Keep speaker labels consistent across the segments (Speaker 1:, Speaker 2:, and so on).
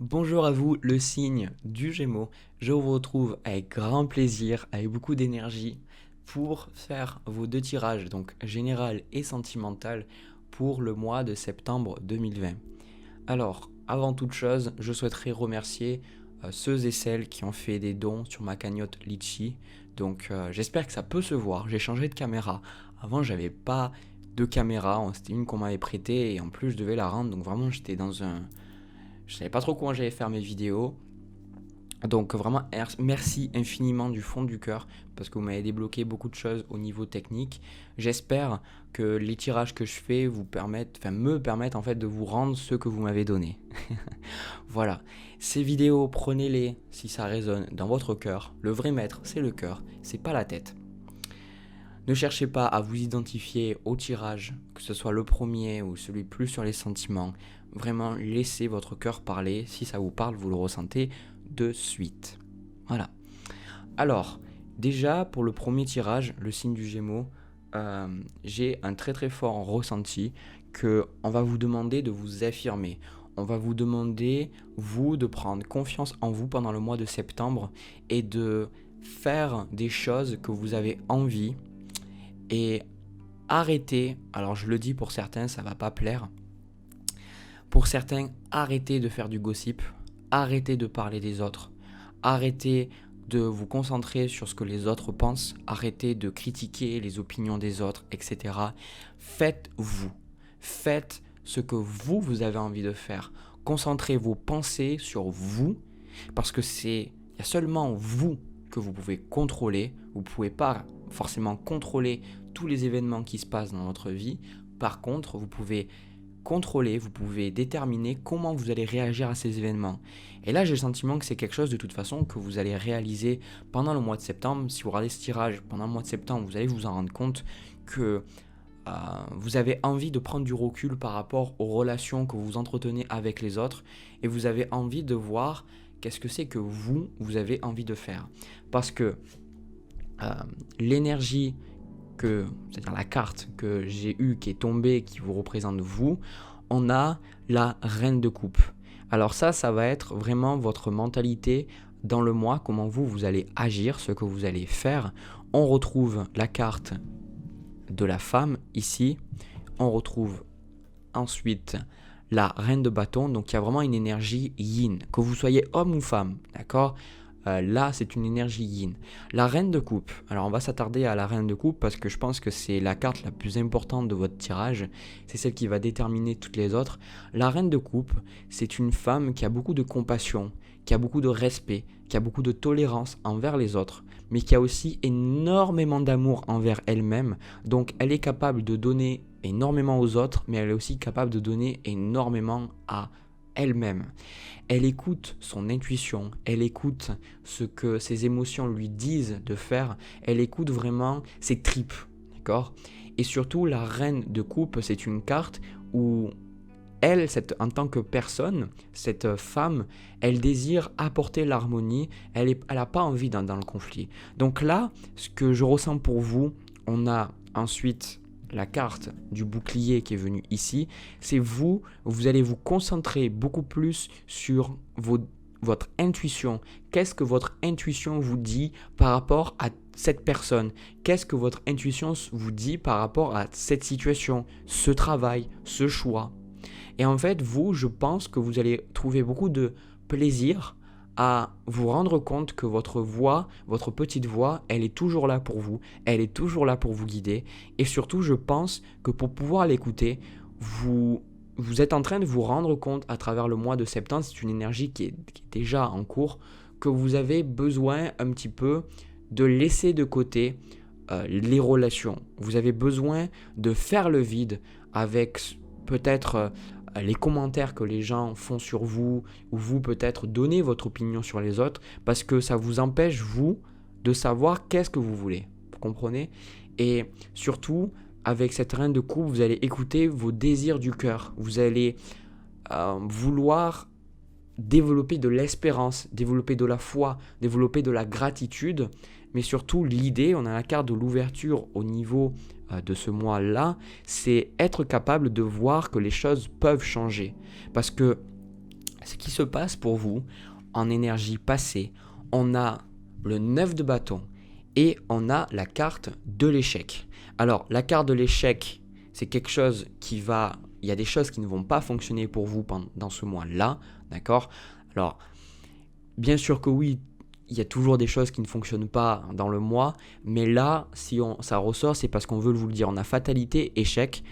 Speaker 1: Bonjour à vous, le signe du Gémeaux. Je vous retrouve avec grand plaisir, avec beaucoup d'énergie, pour faire vos deux tirages, donc général et sentimental, pour le mois de septembre 2020. Alors, avant toute chose, je souhaiterais remercier ceux et celles qui ont fait des dons sur ma cagnotte Litchi. Donc, j'espère que ça peut se voir. J'ai changé de caméra. Avant, j'avais pas de caméra. C'était une qu'on m'avait prêtée et en plus, je devais la rendre. Donc, vraiment, j'étais dans un. Je savais pas trop comment j'allais faire mes vidéos. Donc vraiment, merci infiniment du fond du cœur parce que vous m'avez débloqué beaucoup de choses au niveau technique. J'espère que les tirages que je fais me permettent en fait de vous rendre ce que vous m'avez donné. Voilà, ces vidéos, prenez-les si ça résonne dans votre cœur. Le vrai maître, c'est le cœur, c'est pas la tête. Ne cherchez pas à vous identifier au tirage, que ce soit le premier ou celui plus sur les sentiments. Vraiment, laissez votre cœur parler. Si ça vous parle, vous le ressentez de suite. Voilà. Alors, déjà, pour le premier tirage, le signe du Gémeaux, j'ai un très très fort ressenti que on va vous demander de vous affirmer. On va vous demander, vous, de prendre confiance en vous pendant le mois de septembre et de faire des choses que vous avez envie et arrêtez, alors je le dis pour certains, ça va pas plaire, pour certains, arrêtez de faire du gossip, arrêtez de parler des autres, arrêtez de vous concentrer sur ce que les autres pensent, arrêtez de critiquer les opinions des autres, etc. Faites-vous, faites ce que vous avez envie de faire. Concentrez vos pensées sur vous, parce que il y a seulement vous que vous pouvez contrôler. Vous ne pouvez pas forcément contrôler tous les événements qui se passent dans votre vie. Par contre, vous pouvez contrôler, vous pouvez déterminer comment vous allez réagir à ces événements. Et là, j'ai le sentiment que c'est quelque chose de toute façon que vous allez réaliser pendant le mois de septembre. Si vous regardez ce tirage pendant le mois de septembre, vous allez vous en rendre compte que vous avez envie de prendre du recul par rapport aux relations que vous entretenez avec les autres et vous avez envie de voir qu'est-ce que c'est que vous avez envie de faire. Parce que l'énergie c'est-à-dire la carte que j'ai eue qui est tombée, qui vous représente vous, on a la reine de coupe. Alors ça va être vraiment votre mentalité dans le mois, comment vous allez agir, ce que vous allez faire. On retrouve la carte de la femme ici, on retrouve ensuite la reine de bâton, donc il y a vraiment une énergie yin, que vous soyez homme ou femme, d'accord ? Là, c'est une énergie yin. La reine de coupe. Alors, on va s'attarder à la reine de coupe parce que je pense que c'est la carte la plus importante de votre tirage. C'est celle qui va déterminer toutes les autres. La reine de coupe, c'est une femme qui a beaucoup de compassion, qui a beaucoup de respect, qui a beaucoup de tolérance envers les autres, mais qui a aussi énormément d'amour envers elle-même. Donc, elle est capable de donner énormément aux autres, mais elle est aussi capable de donner énormément à elle-même. Elle écoute son intuition, elle écoute ce que ses émotions lui disent de faire, elle écoute vraiment ses tripes, d'accord ? Et surtout, la reine de coupe, c'est une carte où elle, en tant que personne, cette femme, elle désire apporter l'harmonie, elle n'a pas envie dans le conflit. Donc là, ce que je ressens pour vous, on a ensuite la carte du bouclier qui est venue ici, c'est vous allez vous concentrer beaucoup plus sur votre intuition. Qu'est-ce que votre intuition vous dit par rapport à cette personne ? Qu'est-ce que votre intuition vous dit par rapport à cette situation, ce travail, ce choix ? Et en fait, je pense que vous allez trouver beaucoup de plaisir à vous rendre compte que votre voix, votre petite voix, elle est toujours là pour vous, elle est toujours là pour vous guider. Et surtout, je pense que pour pouvoir l'écouter, vous êtes en train de vous rendre compte à travers le mois de septembre, c'est une énergie qui est déjà en cours, que vous avez besoin un petit peu de laisser de côté les relations. Vous avez besoin de faire le vide avec peut-être les commentaires que les gens font sur vous, ou vous peut-être donner votre opinion sur les autres, parce que ça vous empêche, vous, de savoir qu'est-ce que vous voulez. Vous comprenez ? Et surtout, avec cette reine de coupe, vous allez écouter vos désirs du cœur. Vous allez vouloir développer de l'espérance, développer de la foi, développer de la gratitude, mais surtout l'idée, on a la carte de l'ouverture au niveau de ce mois-là, c'est être capable de voir que les choses peuvent changer. Parce que ce qui se passe pour vous en énergie passée, on a le 9 de bâton et on a la carte de l'échec. Alors, la carte de l'échec, c'est quelque chose qui va... Il y a des choses qui ne vont pas fonctionner pour vous dans ce mois-là, d'accord? Alors, bien sûr que oui, il y a toujours des choses qui ne fonctionnent pas dans le mois, mais là, si ça ressort, c'est parce qu'on veut vous le dire. On a fatalité, échec,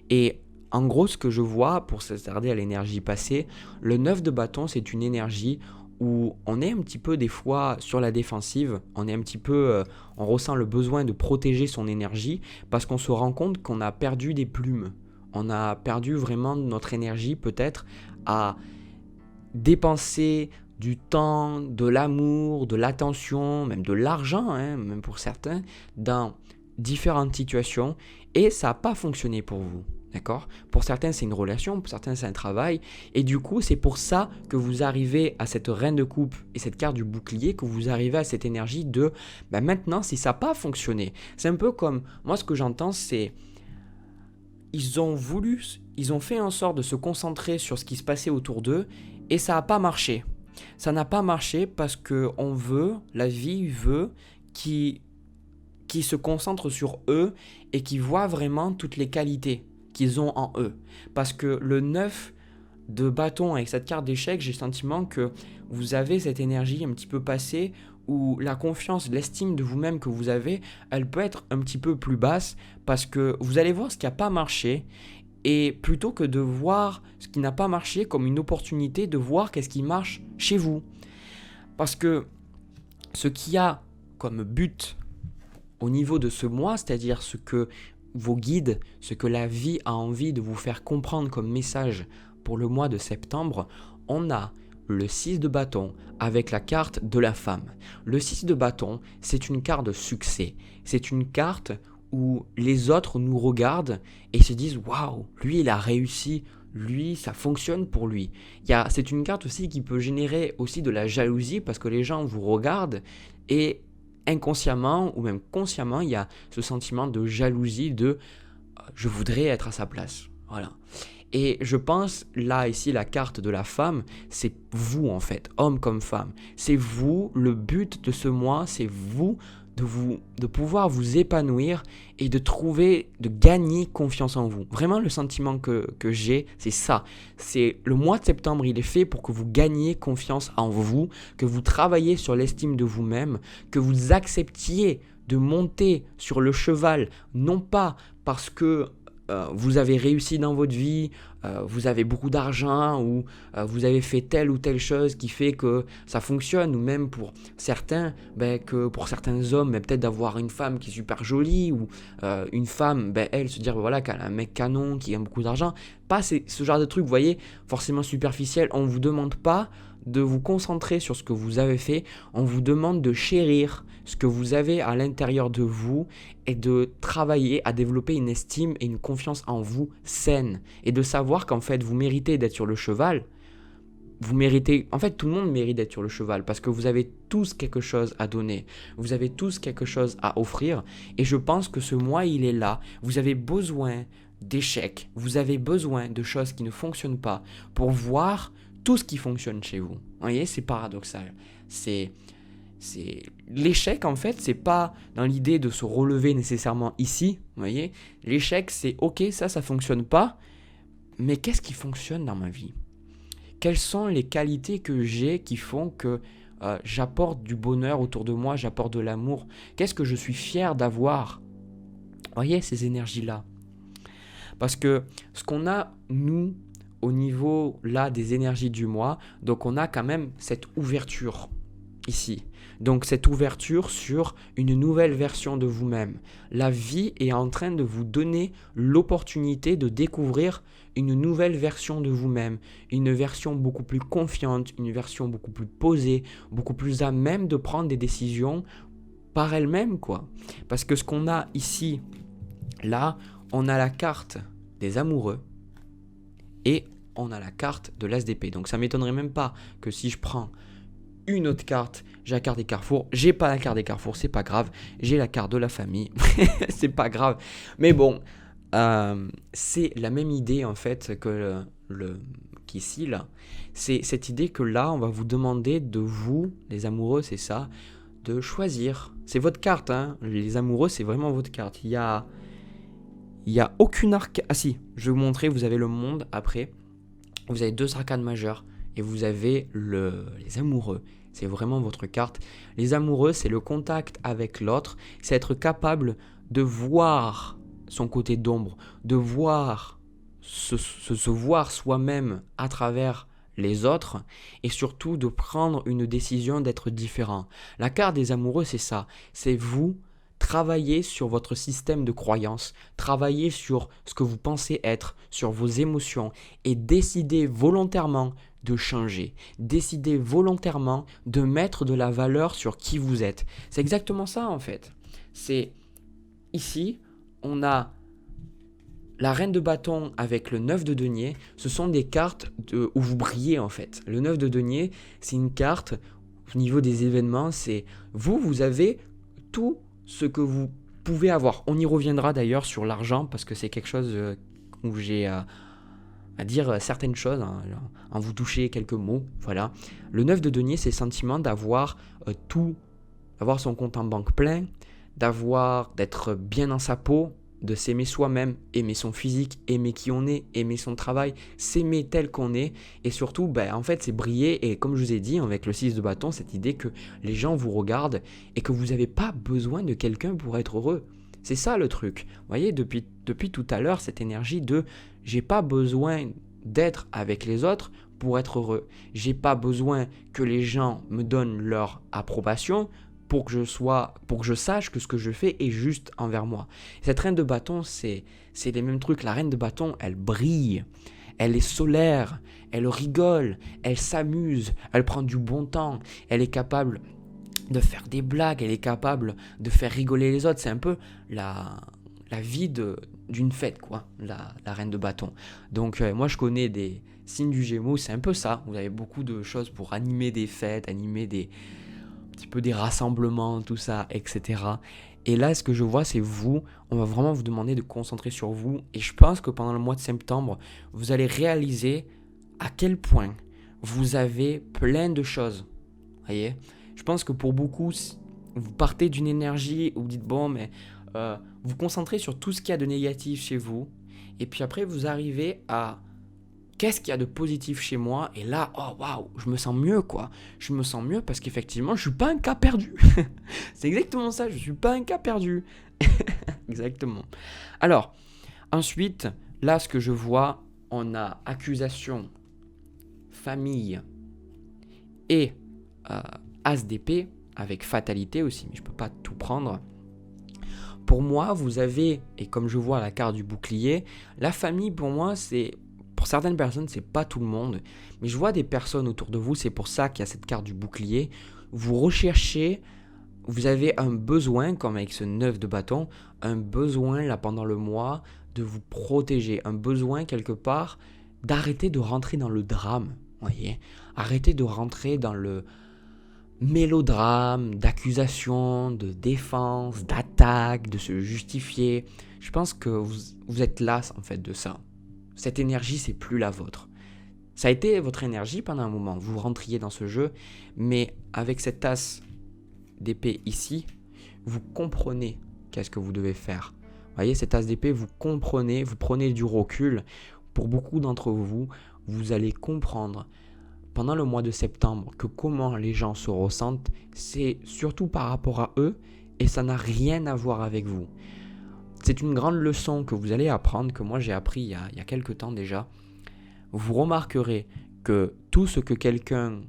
Speaker 1: et en gros, ce que je vois, pour s'attarder à l'énergie passée, le 9 de bâton, c'est une énergie où on est un petit peu des fois sur la défensive, on est un petit peu, on ressent le besoin de protéger son énergie parce qu'on se rend compte qu'on a perdu des plumes. On a perdu vraiment notre énergie peut-être à dépenser du temps, de l'amour, de l'attention, même de l'argent, hein, même pour certains, dans différentes situations et ça n'a pas fonctionné pour vous. D'accord? Pour certains, c'est une relation, pour certains, c'est un travail. Et du coup, c'est pour ça que vous arrivez à cette reine de coupe et cette carte du bouclier, que vous arrivez à cette énergie de maintenant, si ça n'a pas fonctionné. C'est un peu comme, moi, ce que j'entends, c'est ils ont fait en sorte de se concentrer sur ce qui se passait autour d'eux et ça n'a pas marché. Ça n'a pas marché parce que la vie veut qu'ils se concentrent sur eux et qu'ils voient vraiment toutes les qualités qu'ils ont en eux. Parce que le 9 de bâton avec cette carte d'échec, j'ai le sentiment que vous avez cette énergie un petit peu passée où la confiance, l'estime de vous-même que vous avez, elle peut être un petit peu plus basse parce que vous allez voir ce qui n'a pas marché et plutôt que de voir ce qui n'a pas marché comme une opportunité de voir qu'est-ce qui marche chez vous. Parce que ce qu'il y a comme but au niveau de ce mois, c'est-à-dire ce que vos guides, ce que la vie a envie de vous faire comprendre comme message pour le mois de septembre, on a le 6 de bâton avec la carte de la femme. Le 6 de bâton, c'est une carte de succès. C'est une carte où les autres nous regardent et se disent « Waouh, lui il a réussi, lui ça fonctionne pour lui ». C'est une carte aussi qui peut générer aussi de la jalousie parce que les gens vous regardent et inconsciemment ou même consciemment, il y a ce sentiment de jalousie de je voudrais être à sa place. Voilà. Et je pense, là, ici, la carte de la femme, c'est vous en fait, homme comme femme. C'est vous, le but de ce mois, c'est vous de pouvoir vous épanouir et de gagner confiance en vous. Vraiment, le sentiment que j'ai, c'est ça. C'est le mois de septembre, il est fait pour que vous gagniez confiance en vous, que vous travailliez sur l'estime de vous-même, que vous acceptiez de monter sur le cheval, non pas parce que vous avez réussi dans votre vie, vous avez beaucoup d'argent ou vous avez fait telle ou telle chose qui fait que ça fonctionne, ou même pour certains, que pour certains hommes, peut-être d'avoir une femme qui est super jolie ou une femme, elle se dire voilà qu'elle a un mec canon qui a beaucoup d'argent. Pas ce genre de truc, vous voyez, forcément superficiel. On ne vous demande pas de vous concentrer sur ce que vous avez fait, on vous demande de chérir ce que vous avez à l'intérieur de vous et de travailler à développer une estime et une confiance en vous saine et de savoir qu'en fait vous méritez d'être sur le cheval. En fait tout le monde mérite d'être sur le cheval parce que vous avez tous quelque chose à donner, vous avez tous quelque chose à offrir et je pense que ce mois il est là, vous avez besoin d'échecs, vous avez besoin de choses qui ne fonctionnent pas pour voir tout ce qui fonctionne chez vous. Vous voyez, c'est paradoxal. L'échec, en fait, c'est pas dans l'idée de se relever nécessairement ici. Vous voyez, l'échec, c'est ok, ça fonctionne pas, mais qu'est-ce qui fonctionne dans ma vie? Quelles sont les qualités que j'ai qui font que j'apporte du bonheur autour de moi, j'apporte de l'amour? Qu'est-ce que je suis fier d'avoir? Vous voyez, ces énergies-là. Parce que ce qu'on a, nous, au niveau là des énergies du mois, donc on a quand même cette ouverture ici. Donc cette ouverture sur une nouvelle version de vous-même. La vie est en train de vous donner l'opportunité de découvrir une nouvelle version de vous-même, une version beaucoup plus confiante, une version beaucoup plus posée, beaucoup plus à même de prendre des décisions par elle-même, quoi. Parce que ce qu'on a ici, là, on a la carte des amoureux et on a la carte de l'as d'épée. Donc ça m'étonnerait même pas que si je prends une autre carte, j'ai la carte des carrefours, j'ai pas la carte des carrefours, c'est pas grave, j'ai la carte de la famille, c'est pas grave. Mais bon, c'est la même idée en fait que qu'ici, là, c'est cette idée que là, on va vous demander de vous, les amoureux, c'est ça, de choisir. C'est votre carte, hein. Les amoureux, c'est vraiment votre carte. Il y a aucune arcade. Ah si, je vais vous montrer, vous avez le monde après. Vous avez 2 arcades majeures et vous avez les amoureux. C'est vraiment votre carte. Les amoureux, c'est le contact avec l'autre. C'est être capable de voir son côté d'ombre, de voir se voir soi-même à travers les autres et surtout de prendre une décision d'être différent. La carte des amoureux, c'est ça. C'est vous travailler sur votre système de croyance, travailler sur ce que vous pensez être, sur vos émotions et décider volontairement de changer, décider volontairement de mettre de la valeur sur qui vous êtes. C'est exactement ça en fait. C'est ici, on a la reine de bâton avec le 9 de denier, ce sont des cartes où vous brillez en fait. Le 9 de denier, c'est une carte au niveau des événements, c'est vous avez tout ce que vous pouvez avoir. On y reviendra d'ailleurs sur l'argent parce que c'est quelque chose où j'ai à dire certaines choses, hein, en vous toucher quelques mots. Voilà. Le 9 de denier, c'est le sentiment d'avoir tout, d'avoir son compte en banque plein, d'être bien dans sa peau, de s'aimer soi-même, aimer son physique, aimer qui on est, aimer son travail, s'aimer tel qu'on est, et surtout, en fait, c'est briller, et comme je vous ai dit, avec le 6 de bâton, cette idée que les gens vous regardent, et que vous n'avez pas besoin de quelqu'un pour être heureux. C'est ça le truc. Vous voyez, depuis tout à l'heure, cette énergie de « j'ai pas besoin d'être avec les autres pour être heureux. J'ai pas besoin que les gens me donnent leur approbation, pour que je sache que ce que je fais est juste envers moi. » Cette reine de bâton, c'est les mêmes trucs. La reine de bâton, elle brille, elle est solaire, elle rigole, elle s'amuse, elle prend du bon temps, elle est capable de faire des blagues, elle est capable de faire rigoler les autres. C'est un peu la vie d'une fête, quoi, la reine de bâton. Donc moi, je connais des signes du Gémeaux, c'est un peu ça. Vous avez beaucoup de choses pour animer des fêtes, animer un petit peu des rassemblements, tout ça, etc. Et là, ce que je vois, c'est vous. On va vraiment vous demander de concentrer sur vous. Et je pense que pendant le mois de septembre, vous allez réaliser à quel point vous avez plein de choses. Vous voyez ? Je pense que pour beaucoup, vous partez d'une énergie où vous dites, bon, mais vous concentrez sur tout ce qu'il y a de négatif chez vous. Et puis après, vous arrivez à qu'est-ce qu'il y a de positif chez moi? Et là, oh waouh, je me sens mieux, quoi. Je me sens mieux parce qu'effectivement, je suis pas un cas perdu. C'est exactement ça, je suis pas un cas perdu. Exactement. Alors, ensuite, là, ce que je vois, on a accusation, famille et as d'épée, avec fatalité aussi, mais je peux pas tout prendre. Pour moi, vous avez, et comme je vois la carte du bouclier, la famille, pour moi, c'est... Pour certaines personnes, c'est pas tout le monde, mais je vois des personnes autour de vous, c'est pour ça qu'il y a cette carte du bouclier. Vous recherchez, vous avez un besoin, comme avec ce 9 de bâton, un besoin là pendant le mois de vous protéger, un besoin quelque part d'arrêter de rentrer dans le drame, voyez, arrêter de rentrer dans le mélodrame, d'accusation, de défense, d'attaque, de se justifier. Je pense que vous êtes las en fait de ça. Cette énergie, c'est plus la vôtre. Ça a été votre énergie pendant un moment. Vous rentriez dans ce jeu, mais avec cette as d'épée ici, vous comprenez qu'est-ce que vous devez faire. Vous voyez, cette as d'épée, vous comprenez, vous prenez du recul. Pour beaucoup d'entre vous, vous allez comprendre pendant le mois de septembre que comment les gens se ressentent, c'est surtout par rapport à eux et ça n'a rien à voir avec vous. C'est une grande leçon que vous allez apprendre, que moi j'ai appris il y a quelques temps déjà. Vous remarquerez que tout ce que quelqu'un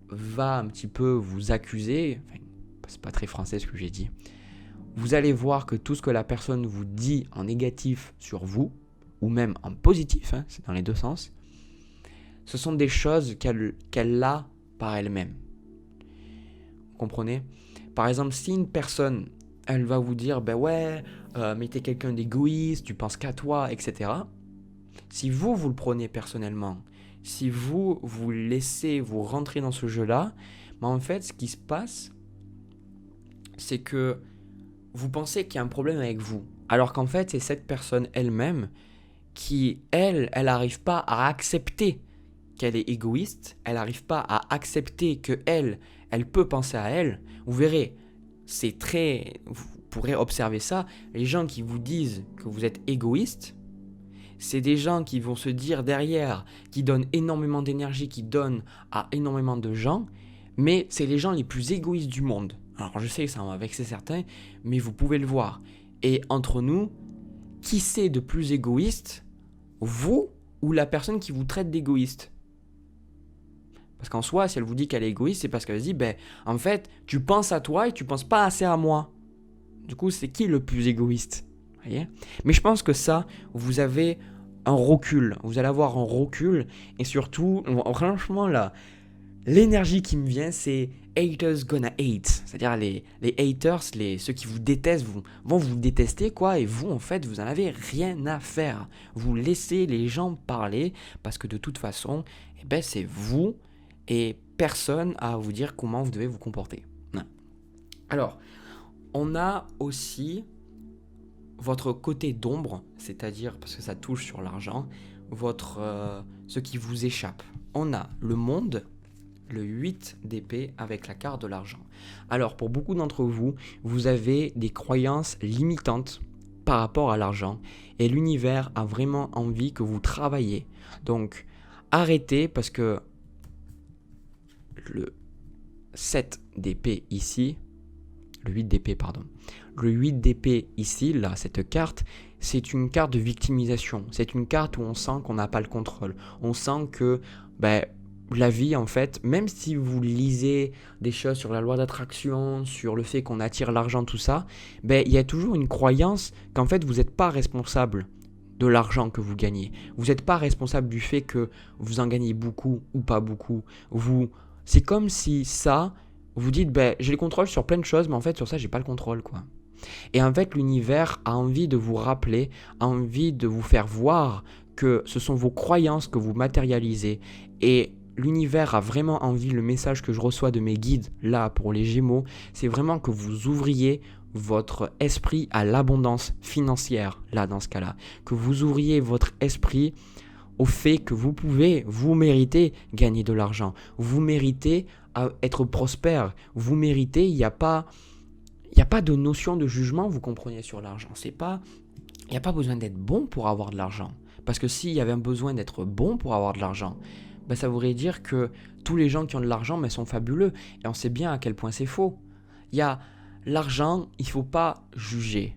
Speaker 1: va un petit peu vous accuser, enfin, c'est pas très français ce que j'ai dit, vous allez voir que tout ce que la personne vous dit en négatif sur vous, ou même en positif, hein, c'est dans les deux sens, ce sont des choses qu'elle a par elle-même. Vous comprenez ? Par exemple, si une personne... elle va vous dire, ben ouais, mais t'es quelqu'un d'égoïste, tu penses qu'à toi, etc. Si vous le prenez personnellement, si vous laissez vous rentrer dans ce jeu-là, en fait, ce qui se passe, c'est que vous pensez qu'il y a un problème avec vous. Alors qu'en fait, c'est cette personne elle-même elle n'arrive pas à accepter qu'elle est égoïste, elle n'arrive pas à accepter que elle peut penser à elle. Vous verrez, vous pourrez observer ça, les gens qui vous disent que vous êtes égoïste, c'est des gens qui vont se dire derrière, qui donnent énormément d'énergie, qui donnent à énormément de gens, mais c'est les gens les plus égoïstes du monde. Alors je sais que ça va vexer certains, mais vous pouvez le voir. Et entre nous, qui c'est de plus égoïste, vous ou la personne qui vous traite d'égoïste? Parce qu'en soi, si elle vous dit qu'elle est égoïste, c'est parce qu'elle se dit, en fait, tu penses à toi et tu penses pas assez à moi. Du coup, c'est qui le plus égoïste? Voyez. Mais je pense que ça, vous avez un recul. Vous allez avoir un recul. Et surtout, franchement, là, l'énergie qui me vient, c'est haters gonna hate. C'est-à-dire les haters, ceux qui vous détestent, vont vous détester, quoi. Et vous, en fait, vous n'en avez rien à faire. Vous laissez les gens parler parce que de toute façon, c'est vous et personne à vous dire comment vous devez vous comporter. Non. Alors, on a aussi votre côté d'ombre, c'est-à-dire, parce que ça touche sur l'argent, ce qui vous échappe. On a le monde, le 8 d'épée avec la carte de l'argent. Alors, pour beaucoup d'entre vous, vous avez des croyances limitantes par rapport à l'argent et l'univers a vraiment envie que vous travailliez. Donc, arrêtez parce que le 7 d'épée ici, le 8 d'épée, pardon. Le 8 d'épée ici, là, cette carte, c'est une carte de victimisation. C'est une carte où on sent qu'on n'a pas le contrôle. On sent que la vie, en fait, même si vous lisez des choses sur la loi d'attraction, sur le fait qu'on attire l'argent, tout ça, il y a toujours une croyance qu'en fait, vous n'êtes pas responsable de l'argent que vous gagnez. Vous n'êtes pas responsable du fait que vous en gagnez beaucoup ou pas beaucoup. C'est comme si ça... Vous dites, j'ai le contrôle sur plein de choses, mais en fait, sur ça, j'ai pas le contrôle, quoi. Et en fait, l'univers a envie de vous rappeler, a envie de vous faire voir que ce sont vos croyances que vous matérialisez. Et l'univers a vraiment envie, le message que je reçois de mes guides, là, pour les Gémeaux, c'est vraiment que vous ouvriez votre esprit à l'abondance financière, là, dans ce cas-là. Que vous ouvriez votre esprit au fait que vous méritez gagner de l'argent. Vous méritez être prospère. Vous méritez, il n'y a pas de notion de jugement, vous comprenez, sur l'argent. Il n'y a pas besoin d'être bon pour avoir de l'argent. Parce que s'il y avait un besoin d'être bon pour avoir de l'argent, ça voudrait dire que tous les gens qui ont de l'argent sont fabuleux. Et on sait bien à quel point c'est faux. Il y a l'argent, il ne faut pas juger.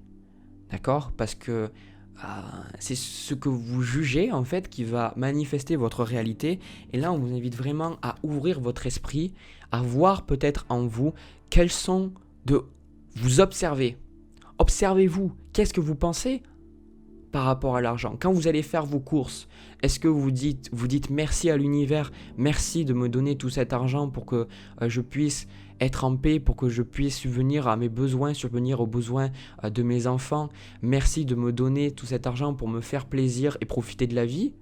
Speaker 1: D'accord ? Parce que c'est ce que vous jugez en fait qui va manifester votre réalité. Et là, on vous invite vraiment à ouvrir votre esprit, à voir peut-être en vous quels sont de vous observer. Observez-vous. Qu'est-ce que vous pensez par rapport à l'argent? Quand vous allez faire vos courses, est-ce que vous dites merci à l'univers, merci de me donner tout cet argent pour que je puisse être en paix, pour que je puisse subvenir à mes besoins, subvenir aux besoins de mes enfants, merci de me donner tout cet argent pour me faire plaisir et profiter de la vie?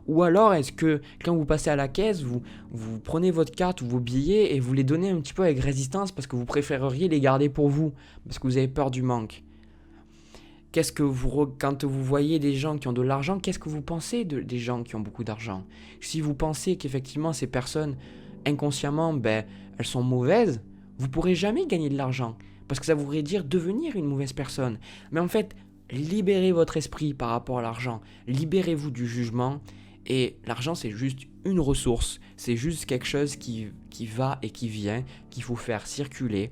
Speaker 1: Ou alors est-ce que quand vous passez à la caisse, vous prenez votre carte ou vos billets et vous les donnez un petit peu avec résistance parce que vous préféreriez les garder pour vous, parce que vous avez peur du manque? Quand vous voyez des gens qui ont de l'argent, qu'est-ce que vous pensez des gens qui ont beaucoup d'argent? Si vous pensez qu'effectivement ces personnes, inconsciemment, elles sont mauvaises, vous ne pourrez jamais gagner de l'argent. Parce que ça voudrait dire devenir une mauvaise personne. Mais en fait, libérez votre esprit par rapport à l'argent. Libérez-vous du jugement. Et l'argent, c'est juste une ressource. C'est juste quelque chose qui va et qui vient, qu'il faut faire circuler.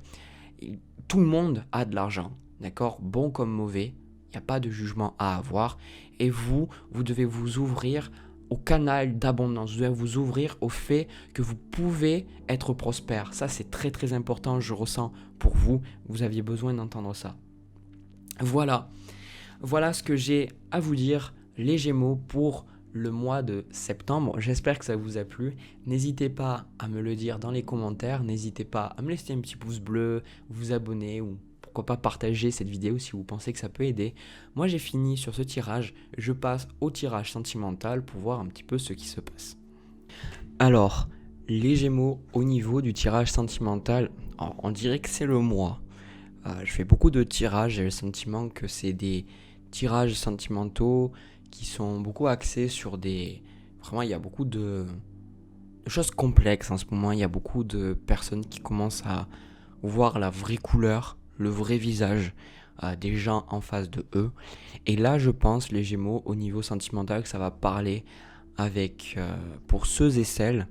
Speaker 1: Et tout le monde a de l'argent, d'accord? Bon comme mauvais. Il n'y a pas de jugement à avoir. Et vous devez vous ouvrir au canal d'abondance. Vous devez vous ouvrir au fait que vous pouvez être prospère. Ça, c'est très très important, je ressens pour vous. Vous aviez besoin d'entendre ça. Voilà ce que j'ai à vous dire, les Gémeaux, pour le mois de septembre. J'espère que ça vous a plu. N'hésitez pas à me le dire dans les commentaires. N'hésitez pas à me laisser un petit pouce bleu, vous abonner ou pourquoi pas partager cette vidéo si vous pensez que ça peut aider. Moi, j'ai fini sur ce tirage. Je passe au tirage sentimental pour voir un petit peu ce qui se passe. Alors, les Gémeaux, au niveau du tirage sentimental, on dirait que c'est le mois. Je fais beaucoup de tirages, j'ai le sentiment que c'est des tirages sentimentaux qui sont beaucoup axés sur des... Vraiment, il y a beaucoup de choses complexes en ce moment. Il y a beaucoup de personnes qui commencent à voir la vraie couleur, le vrai visage des gens en face de eux. Et là, je pense, les Gémeaux, au niveau sentimental, que ça va parler avec, pour ceux et celles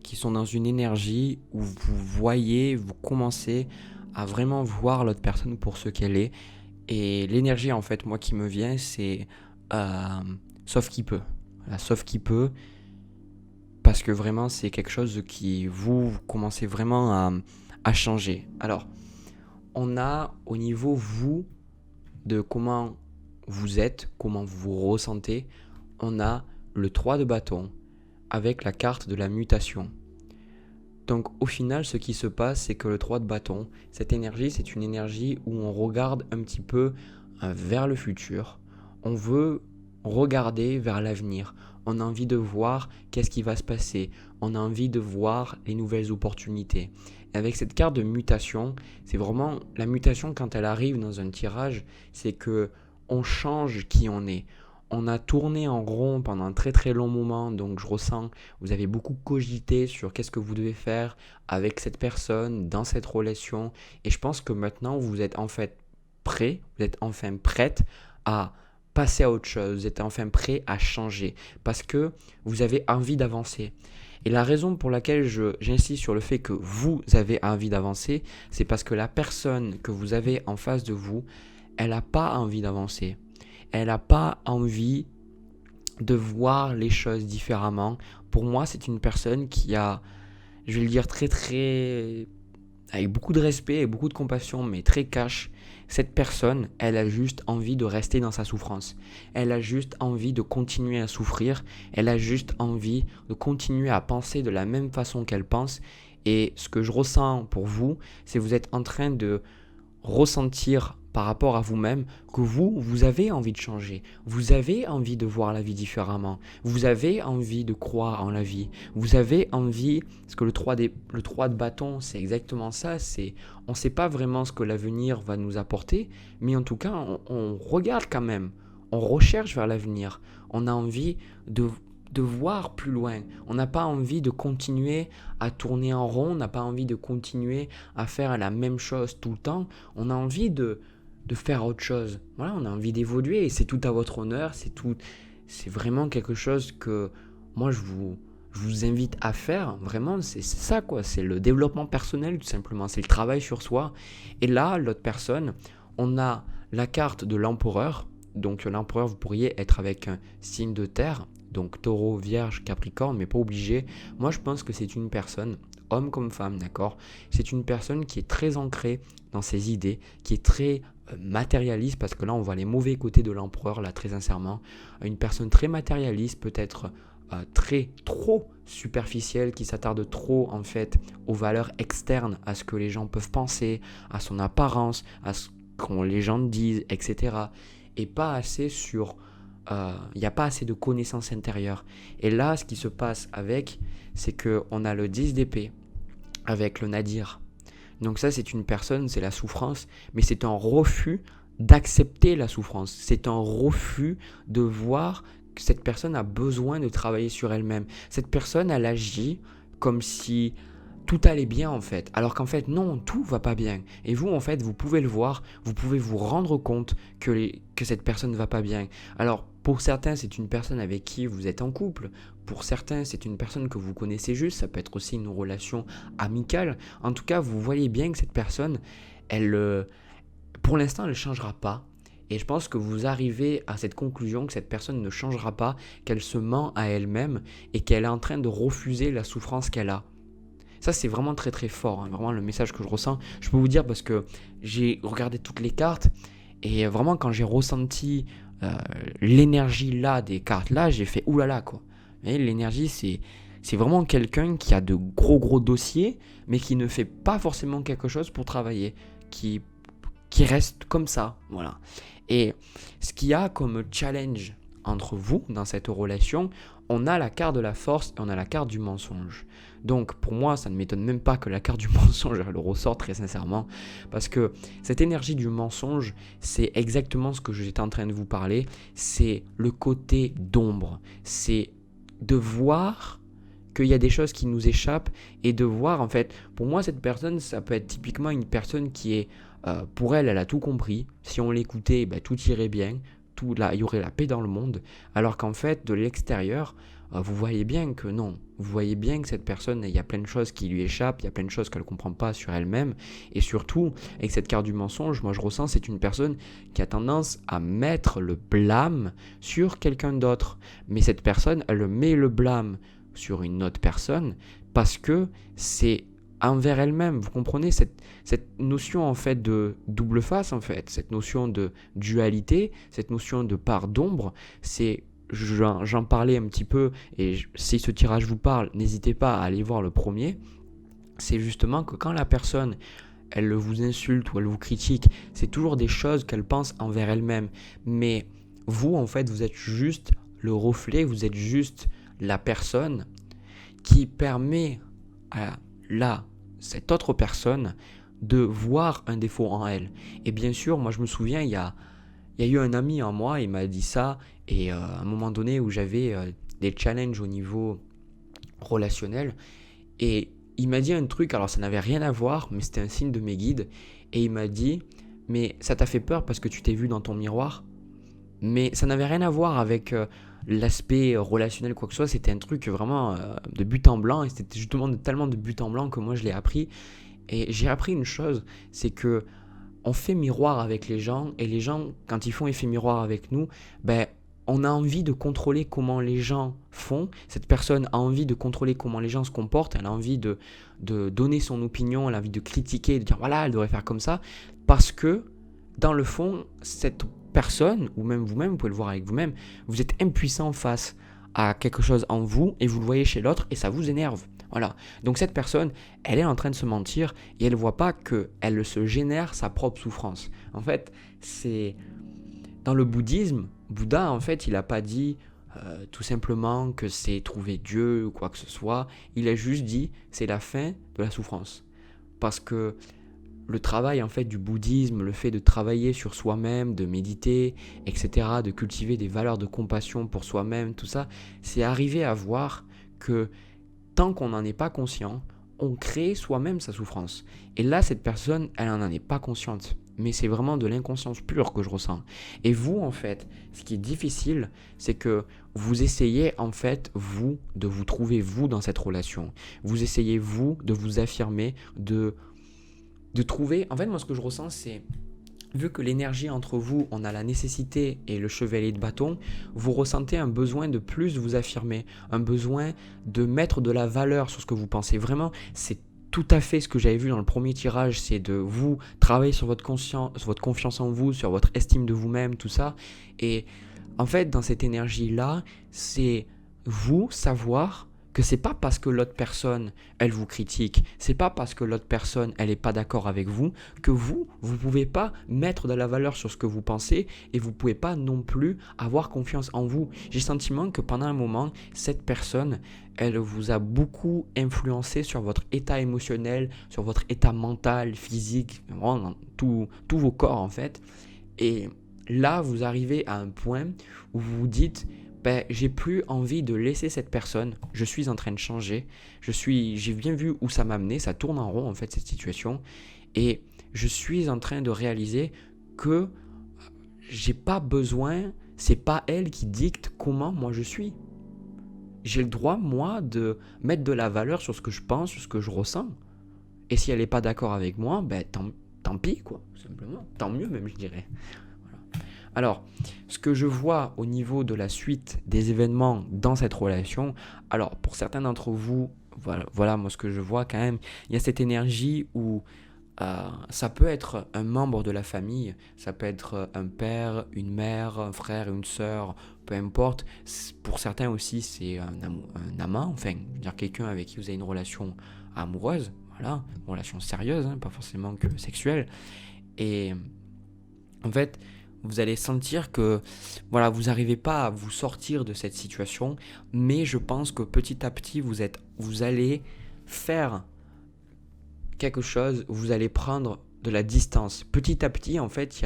Speaker 1: qui sont dans une énergie où vous commencez à vraiment voir l'autre personne pour ce qu'elle est. Et l'énergie, en fait, moi qui me vient, c'est euh, sauf qui peut. Voilà, sauf qui peut, parce que vraiment, c'est quelque chose qui vous commencez vraiment à changer. Alors, on a au niveau vous, de comment vous êtes, comment vous vous ressentez, on a le 3 de bâton avec la carte de la mutation. Donc au final, ce qui se passe, c'est que le 3 de bâton, cette énergie, c'est une énergie où on regarde un petit peu vers le futur. On veut regarder vers l'avenir. On a envie de voir qu'est-ce qui va se passer. On a envie de voir les nouvelles opportunités. Et avec cette carte de mutation, c'est vraiment la mutation quand elle arrive dans un tirage, c'est que on change qui on est. On a tourné en rond pendant un très très long moment, donc je ressens, vous avez beaucoup cogité sur qu'est-ce que vous devez faire avec cette personne, dans cette relation, et je pense que maintenant vous êtes en fait prêt, vous êtes enfin prête à passer à autre chose, vous êtes enfin prêt à changer, parce que vous avez envie d'avancer. Et la raison pour laquelle j'insiste sur le fait que vous avez envie d'avancer, c'est parce que la personne que vous avez en face de vous, elle n'a pas envie d'avancer. Elle n'a pas envie de voir les choses différemment. Pour moi, c'est une personne qui a, je vais le dire très très, avec beaucoup de respect et beaucoup de compassion, mais très cash. Cette personne, elle a juste envie de rester dans sa souffrance. Elle a juste envie de continuer à souffrir. Elle a juste envie de continuer à penser de la même façon qu'elle pense. Et ce que je ressens pour vous, c'est que vous êtes en train de ressentir par rapport à vous-même que vous avez envie de changer. Vous avez envie de voir la vie différemment. Vous avez envie de croire en la vie. Vous avez envie, parce que le 3 de bâton, c'est exactement ça. On ne sait pas vraiment ce que l'avenir va nous apporter, mais en tout cas, on regarde quand même. On recherche vers l'avenir. On a envie de voir plus loin. On n'a pas envie de continuer à tourner en rond, on n'a pas envie de continuer à faire la même chose tout le temps. On a envie de faire autre chose. Voilà, on a envie d'évoluer et c'est tout à votre honneur, c'est vraiment quelque chose que moi je vous invite à faire. Vraiment, c'est ça quoi, c'est le développement personnel tout simplement, c'est le travail sur soi. Et là, l'autre personne, on a la carte de l'empereur. Donc l'empereur, vous pourriez être avec un signe de terre, donc taureau, vierge, capricorne, mais pas obligé. Moi, je pense que c'est une personne, homme comme femme, d'accord? C'est une personne qui est très ancrée dans ses idées, qui est très matérialiste, parce que là, on voit les mauvais côtés de l'empereur, là, très sincèrement. Une personne très matérialiste, peut-être trop superficielle, qui s'attarde trop, en fait, aux valeurs externes, à ce que les gens peuvent penser, à son apparence, à ce que les gens disent, etc. Et pas assez sur... il n'y a pas assez de connaissances intérieures. Et là, ce qui se passe avec, c'est qu'on a le 10 d'épée avec le nadir. Donc ça, c'est une personne, c'est la souffrance, mais c'est un refus d'accepter la souffrance. C'est un refus de voir que cette personne a besoin de travailler sur elle-même. Cette personne, elle agit comme si tout allait bien en fait, alors qu'en fait non, tout va pas bien. Et vous en fait, vous pouvez le voir, vous pouvez vous rendre compte que cette personne ne va pas bien. Alors pour certains, c'est une personne avec qui vous êtes en couple. Pour certains, c'est une personne que vous connaissez juste. Ça peut être aussi une relation amicale. En tout cas, vous voyez bien que cette personne, pour l'instant, elle ne changera pas. Et je pense que vous arrivez à cette conclusion que cette personne ne changera pas, qu'elle se ment à elle-même et qu'elle est en train de refuser la souffrance qu'elle a. Ça, c'est vraiment très très fort, hein, vraiment le message que je ressens. Je peux vous dire parce que j'ai regardé toutes les cartes et vraiment quand j'ai ressenti l'énergie là des cartes là, j'ai fait oulala quoi. Et l'énergie, c'est vraiment quelqu'un qui a de gros dossiers mais qui ne fait pas forcément quelque chose pour travailler, qui reste comme ça, voilà. Et ce qu'il y a comme challenge entre vous dans cette relation, on a la carte de la force et on a la carte du mensonge. Donc pour moi, ça ne m'étonne même pas que la carte du mensonge elle le ressort très sincèrement, parce que cette énergie du mensonge, c'est exactement ce que j'étais en train de vous parler, c'est le côté d'ombre, c'est de voir qu'il y a des choses qui nous échappent et de voir en fait, pour moi cette personne, ça peut être typiquement une personne qui est, pour elle, elle a tout compris, si on l'écoutait, ben, tout irait bien, tout, là, il y aurait la paix dans le monde, alors qu'en fait de l'extérieur, vous voyez bien que non, vous voyez bien que cette personne, il y a plein de choses qui lui échappent, il y a plein de choses qu'elle ne comprend pas sur elle-même, et surtout, avec cette carte du mensonge, moi je ressens, c'est une personne qui a tendance à mettre le blâme sur quelqu'un d'autre, mais cette personne, elle met le blâme sur une autre personne parce que c'est envers elle-même. Vous comprenez cette notion en fait de double face en fait, cette notion de dualité, cette notion de part d'ombre, c'est j'en parlais un petit peu et si ce tirage vous parle, n'hésitez pas à aller voir le premier. C'est justement que quand la personne elle vous insulte ou elle vous critique, c'est toujours des choses qu'elle pense envers elle-même. Mais vous en fait, vous êtes juste le reflet, vous êtes juste la personne qui permet à cette autre personne de voir un défaut en elle. Et bien sûr, moi je me souviens, il y a eu un ami en moi, il m'a dit ça, et à un moment donné où j'avais des challenges au niveau relationnel, et il m'a dit un truc, alors ça n'avait rien à voir, mais c'était un signe de mes guides, et il m'a dit, mais ça t'a fait peur parce que tu t'es vu dans ton miroir? Mais ça n'avait rien à voir avec l'aspect relationnel quoi que ce soit, c'était un truc vraiment de but en blanc, et c'était justement tellement de but en blanc que moi je l'ai appris. Et j'ai appris une chose, c'est que on fait miroir avec les gens, et les gens, quand ils font effet miroir avec nous, ben, on a envie de contrôler comment les gens font. Cette personne a envie de contrôler comment les gens se comportent, elle a envie de donner son opinion, elle a envie de critiquer, de dire voilà, elle devrait faire comme ça, parce que dans le fond, cette personne, ou même vous-même, vous pouvez le voir avec vous-même, vous êtes impuissant face à quelque chose en vous, et vous le voyez chez l'autre, et ça vous énerve. Voilà. Donc cette personne, elle est en train de se mentir, et elle ne voit pas qu'elle se génère sa propre souffrance. En fait, c'est... Dans le bouddhisme, Bouddha, en fait, il n'a pas dit tout simplement que c'est trouver Dieu ou quoi que ce soit. Il a juste dit c'est la fin de la souffrance. Parce que le travail en fait du bouddhisme, le fait de travailler sur soi-même, de méditer, etc., de cultiver des valeurs de compassion pour soi-même, tout ça, c'est arriver à voir que tant qu'on n'en est pas conscient, on crée soi-même sa souffrance. Et là, cette personne, elle n'en est pas consciente. Mais c'est vraiment de l'inconscience pure que je ressens. Et vous, en fait, ce qui est difficile, c'est que vous essayez, en fait, vous, de vous trouver, vous, dans cette relation. Vous essayez, vous, de vous affirmer, de trouver... En fait, moi, ce que je ressens, c'est... Vu que l'énergie entre vous, on a la nécessité et le chevalier de bâton, vous ressentez un besoin de plus vous affirmer, un besoin de mettre de la valeur sur ce que vous pensez. Vraiment, c'est tout à fait ce que j'avais vu dans le premier tirage, c'est de vous travailler sur votre conscience, votre confiance en vous, sur votre estime de vous-même, tout ça. Et en fait, dans cette énergie-là, c'est vous savoir que c'est pas parce que l'autre personne, elle vous critique, c'est pas parce que l'autre personne, elle est pas d'accord avec vous, que vous pouvez pas mettre de la valeur sur ce que vous pensez, et vous pouvez pas non plus avoir confiance en vous. J'ai le sentiment que pendant un moment, cette personne, elle vous a beaucoup influencé sur votre état émotionnel, sur votre état mental, physique, vraiment dans tous vos corps en fait. Et là, vous arrivez à un point où vous vous dites... Ben, j'ai plus envie de laisser cette personne, je suis en train de changer, j'ai bien vu où ça m'a mené, ça tourne en rond en fait cette situation, et je suis en train de réaliser que j'ai pas besoin, c'est pas elle qui dicte comment moi je suis. J'ai le droit moi de mettre de la valeur sur ce que je pense, sur ce que je ressens, et si elle n'est pas d'accord avec moi, ben tant pis quoi, simplement, tant mieux même je dirais. Alors, ce que je vois au niveau de la suite des événements dans cette relation, alors pour certains d'entre vous, voilà moi ce que je vois quand même, il y a cette énergie où ça peut être un membre de la famille, ça peut être un père, une mère, un frère, une sœur, peu importe. Pour certains aussi, c'est un amant, enfin, je veux dire quelqu'un avec qui vous avez une relation amoureuse, voilà, une relation sérieuse, hein, pas forcément que sexuelle. Et en fait... vous allez sentir que voilà, vous n'arrivez pas à vous sortir de cette situation, mais je pense que petit à petit, vous allez faire quelque chose, vous allez prendre de la distance. Petit à petit, en fait,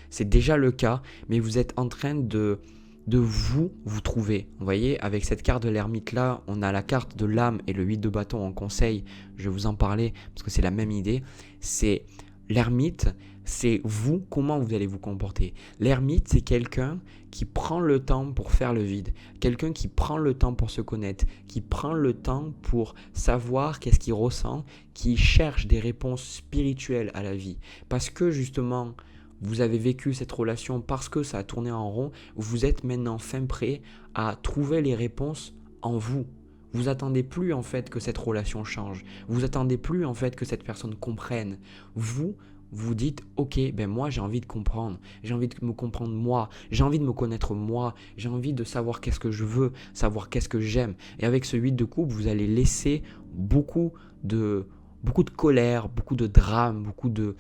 Speaker 1: c'est déjà le cas, mais vous êtes en train de vous trouver. Vous voyez, avec cette carte de l'ermite là, on a la carte de l'âme et le 8 de bâton en conseil. Je vais vous en parler parce que c'est la même idée. C'est l'ermite, c'est vous, comment vous allez vous comporter. L'ermite, c'est quelqu'un qui prend le temps pour faire le vide, quelqu'un qui prend le temps pour se connaître, qui prend le temps pour savoir qu'est-ce qu'il ressent, qui cherche des réponses spirituelles à la vie. Parce que justement, vous avez vécu cette relation, parce que ça a tourné en rond, vous êtes maintenant fin prêt à trouver les réponses en vous. Vous attendez plus en fait que cette relation change. Vous attendez plus en fait que cette personne comprenne. Vous dites, ok, ben moi j'ai envie de comprendre, j'ai envie de me comprendre moi, j'ai envie de me connaître moi, j'ai envie de savoir qu'est-ce que je veux, savoir qu'est-ce que j'aime. Et avec ce 8 de coupe, vous allez laisser beaucoup de colère, beaucoup de drame, beaucoup de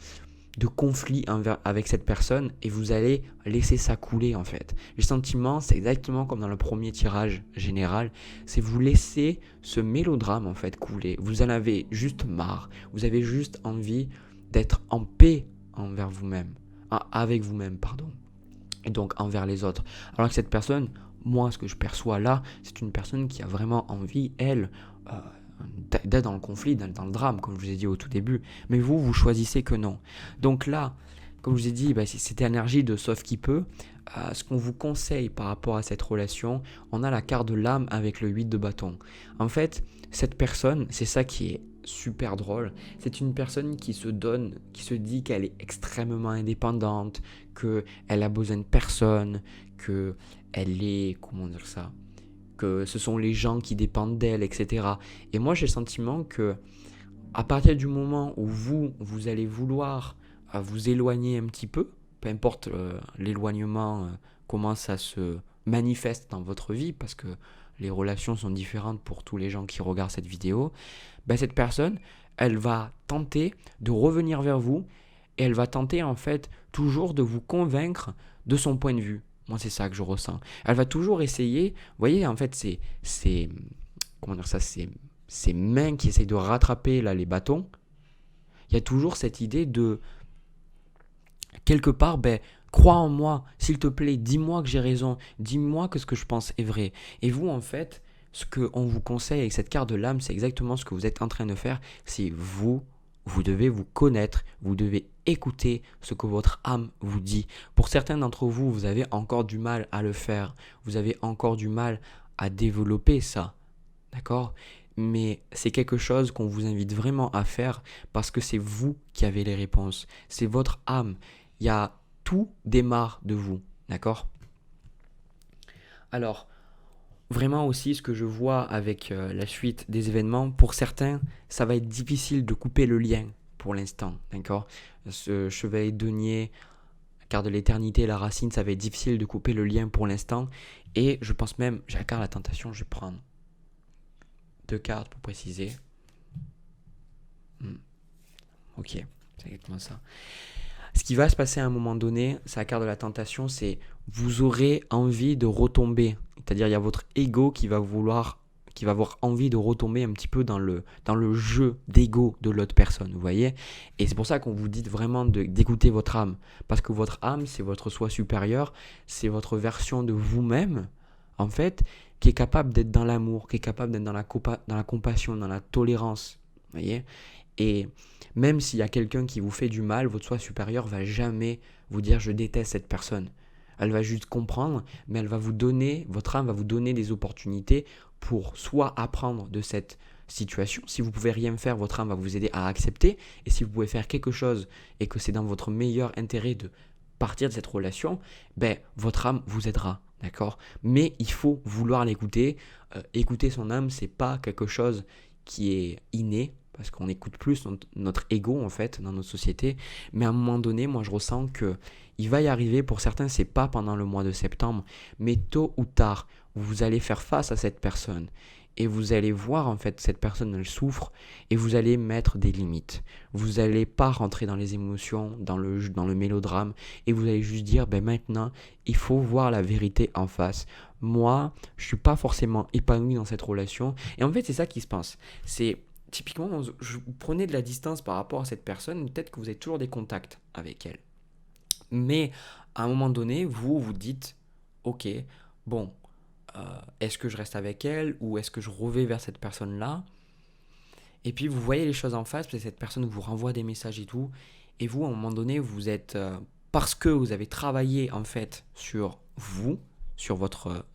Speaker 1: conflits avec cette personne et vous allez laisser ça couler en fait. Le sentiment, c'est exactement comme dans le premier tirage général, c'est vous laisser ce mélodrame en fait couler. Vous en avez juste marre, vous avez juste envie d'être en paix envers vous-même, avec vous-même, pardon, et donc envers les autres. Alors que cette personne, moi, ce que je perçois là, c'est une personne qui a vraiment envie, elle, d'être dans le conflit, dans le drame, comme je vous ai dit au tout début. Mais vous choisissez que non. Donc là, comme je vous ai dit, c'est cette énergie de sauf qui peut. Ce qu'on vous conseille par rapport à cette relation, on a la carte de l'âme avec le 8 de bâton. En fait, cette personne, c'est ça qui est super drôle, c'est une personne qui se donne, qui se dit qu'elle est extrêmement indépendante, qu'elle a besoin de personne, qu'elle est, comment dire ça, que ce sont les gens qui dépendent d'elle, etc. Et moi j'ai le sentiment que à partir du moment où vous allez vouloir vous éloigner un petit peu, peu importe l'éloignement, comment ça se manifeste dans votre vie, parce que les relations sont différentes pour tous les gens qui regardent cette vidéo, cette personne, elle va tenter de revenir vers vous et elle va tenter en fait toujours de vous convaincre de son point de vue. Moi, c'est ça que je ressens. Elle va toujours essayer, vous voyez, en fait, comment dire ça, ces mains qui essayent de rattraper là les bâtons. Il y a toujours cette idée de quelque part, crois en moi, s'il te plaît, dis-moi que j'ai raison, dis-moi que ce que je pense est vrai. Et vous, en fait, ce qu'on vous conseille avec cette carte de l'âme, c'est exactement ce que vous êtes en train de faire. C'est vous devez vous connaître, vous devez écouter ce que votre âme vous dit. Pour certains d'entre vous, vous avez encore du mal à le faire. Vous avez encore du mal à développer ça. D'accord ? Mais c'est quelque chose qu'on vous invite vraiment à faire parce que c'est vous qui avez les réponses. C'est votre âme. Tout démarre de vous. D'accord ? Alors, vraiment aussi, ce que je vois avec la suite des événements, pour certains, ça va être difficile de couper le lien pour l'instant, d'accord ? Ce chevalier denier, carte de l'éternité, la racine, ça va être difficile de couper le lien pour l'instant. Et je pense même, j'ai la carte de la tentation, je vais prendre 2 cartes pour préciser. Ok, c'est exactement ça. Ce qui va se passer à un moment donné, c'est la carte de la tentation, c'est vous aurez envie de retomber. C'est-à-dire, il y a votre ego qui va avoir envie de retomber un petit peu dans le jeu d'ego de l'autre personne, vous voyez ? Et c'est pour ça qu'on vous dit vraiment d'écouter votre âme. Parce que votre âme, c'est votre soi supérieur, c'est votre version de vous-même, en fait, qui est capable d'être dans l'amour, qui est capable d'être dans la compassion, dans la tolérance, vous voyez ? Et même s'il y a quelqu'un qui vous fait du mal, votre soi supérieur va jamais vous dire « je déteste cette personne ». Elle va juste comprendre, mais votre âme va vous donner des opportunités pour soit apprendre de cette situation. Si vous pouvez rien faire, votre âme va vous aider à accepter. Et si vous pouvez faire quelque chose et que c'est dans votre meilleur intérêt de partir de cette relation, votre âme vous aidera. D'accord ? Mais il faut vouloir l'écouter. Écouter son âme, c'est pas quelque chose qui est inné, parce qu'on écoute plus notre ego en fait dans notre société, mais à un moment donné, moi je ressens que il va y arriver, pour certains c'est pas pendant le mois de septembre, mais tôt ou tard, vous allez faire face à cette personne et vous allez voir en fait cette personne elle souffre et vous allez mettre des limites. Vous n'allez pas rentrer dans les émotions, dans le mélodrame et vous allez juste dire maintenant il faut voir la vérité en face. Moi, je suis pas forcément épanoui dans cette relation et en fait c'est ça qui se passe. C'est typiquement, vous prenez de la distance par rapport à cette personne, peut-être que vous avez toujours des contacts avec elle. Mais à un moment donné, vous vous dites, ok, bon, est-ce que je reste avec elle ou est-ce que je revais vers cette personne-là? Et puis vous voyez les choses en face, parce que cette personne vous renvoie des messages et tout, et vous, à un moment donné, vous êtes, parce que vous avez travaillé en fait sur vous, sur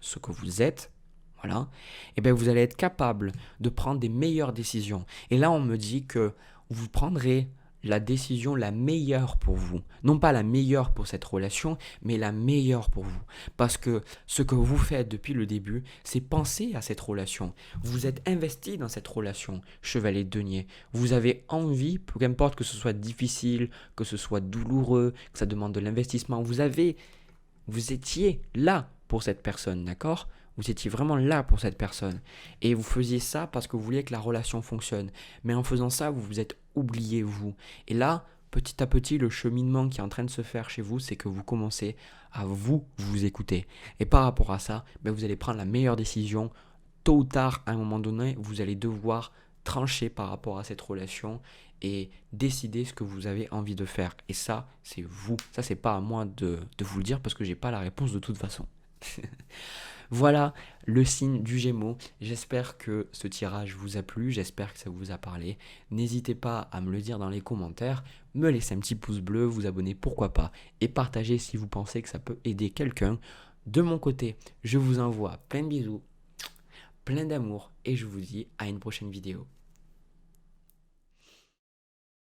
Speaker 1: ce que vous êtes, voilà, et bien vous allez être capable de prendre des meilleures décisions. Et là, on me dit que vous prendrez la décision la meilleure pour vous. Non pas la meilleure pour cette relation, mais la meilleure pour vous. Parce que ce que vous faites depuis le début, c'est penser à cette relation. Vous êtes investi dans cette relation, chevalier de denier. Vous avez envie, peu importe que ce soit difficile, que ce soit douloureux, que ça demande de l'investissement, vous étiez là pour cette personne, d'accord? Vous étiez vraiment là pour cette personne. Et vous faisiez ça parce que vous vouliez que la relation fonctionne. Mais en faisant ça, vous vous êtes oublié vous. Et là, petit à petit, le cheminement qui est en train de se faire chez vous, c'est que vous commencez à vous écouter. Et par rapport à ça, vous allez prendre la meilleure décision. Tôt ou tard, à un moment donné, vous allez devoir trancher par rapport à cette relation et décider ce que vous avez envie de faire. Et ça, c'est vous. Ça, c'est pas à moi de vous le dire parce que j'ai pas la réponse de toute façon. Voilà le signe du Gémeaux. J'espère que ce tirage vous a plu, j'espère que ça vous a parlé. N'hésitez pas à me le dire dans les commentaires, me laisser un petit pouce bleu, vous abonner pourquoi pas et partager si vous pensez que ça peut aider quelqu'un. De mon côté, je vous envoie plein de bisous, plein d'amour et je vous dis à une prochaine vidéo.